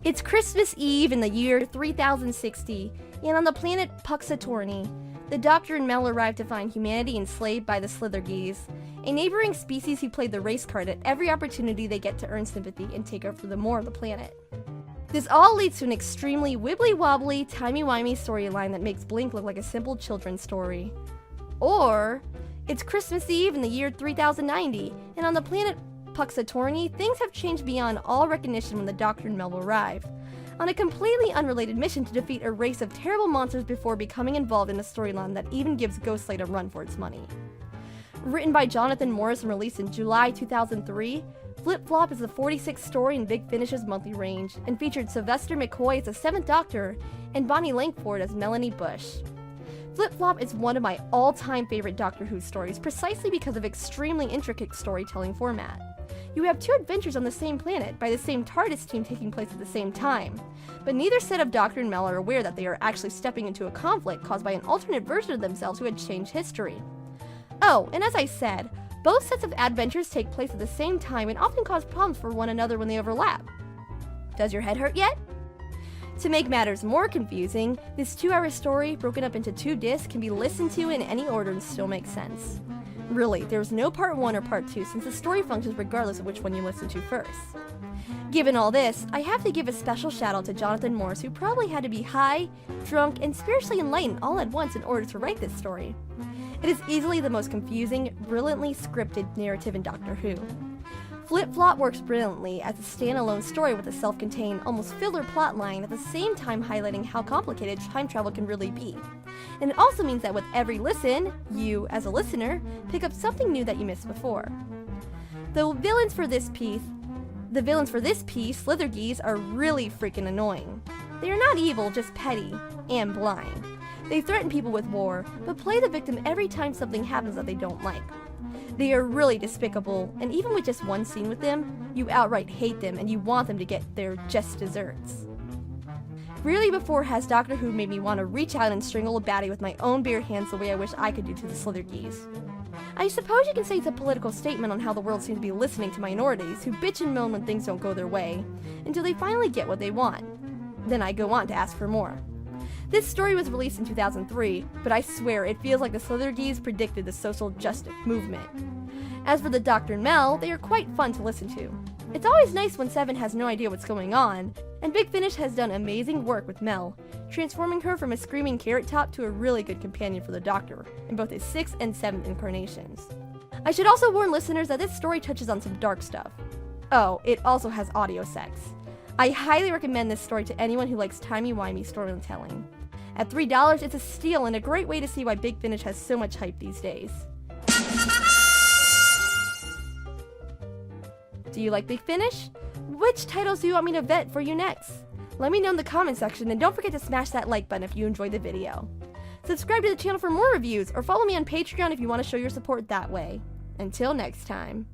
It's Christmas Eve in the year 3060, and on the planet Puxatorni, the Doctor and Mel arrive to find humanity enslaved by the Slithergeese, a neighboring species who play the race card at every opportunity they get to earn sympathy and take over the more of the planet. This all leads to an extremely wibbly-wobbly, timey-wimey storyline that makes Blink look like a simple children's story. Or, it's Christmas Eve in the year 3090, and on the planet Puxatorni, things have changed beyond all recognition when the Doctor and Mel arrive, on a completely unrelated mission to defeat a race of terrible monsters before becoming involved in a storyline that even gives Ghostlight a run for its money. Written by Jonathan Morris and released in July 2003, Flip Flop is the 46th story in Big Finish's monthly range, and featured Sylvester McCoy as the 7th Doctor and Bonnie Langford as Melanie Bush. Flip Flop is one of my all-time favorite Doctor Who stories precisely because of extremely intricate storytelling format. You have two adventures on the same planet by the same TARDIS team taking place at the same time, but neither set of Doctor and Mel are aware that they are actually stepping into a conflict caused by an alternate version of themselves who had changed history. Oh, and as I said, both sets of adventures take place at the same time and often cause problems for one another when they overlap. Does your head hurt yet? To make matters more confusing, this 2-hour story, broken up into 2 discs, can be listened to in any order and still make sense. Really, there's no part 1 or part 2 since the story functions regardless of which one you listen to first. Given all this, I have to give a special shout out to Jonathan Morris, who probably had to be high, drunk, and spiritually enlightened all at once in order to write this story. It is easily the most confusing, brilliantly scripted narrative in Doctor Who. Flip Flop works brilliantly as a standalone story with a self-contained, almost filler plotline at the same time highlighting how complicated time travel can really be. And it also means that with every listen, you, as a listener, pick up something new that you missed before. The villains for this piece, Slithergeese, are really freaking annoying. They are not evil, just petty and blind. They threaten people with war, but play the victim every time something happens that they don't like. They are really despicable, and even with just one scene with them, you outright hate them and you want them to get their just desserts. Rarely before has Doctor Who made me want to reach out and strangle a baddie with my own bare hands the way I wish I could do to the Slithergeese. I suppose you can say it's a political statement on how the world seems to be listening to minorities who bitch and moan when things don't go their way, until they finally get what they want. Then I go on to ask for more. This story was released in 2003, but I swear it feels like the Slithergeese predicted the social justice movement. As for the Doctor and Mel, they are quite fun to listen to. It's always nice when Seven has no idea what's going on, and Big Finish has done amazing work with Mel, transforming her from a screaming carrot top to a really good companion for the Doctor, in both his 6th and 7th incarnations. I should also warn listeners that this story touches on some dark stuff. Oh, it also has audio sex. I highly recommend this story to anyone who likes timey-wimey storytelling. At $3, it's a steal and a great way to see why Big Finish has so much hype these days. Do you like Big Finish? Which titles do you want me to vet for you next? Let me know in the comment section, and don't forget to smash that like button if you enjoyed the video. Subscribe to the channel for more reviews, or follow me on Patreon if you want to show your support that way. Until next time.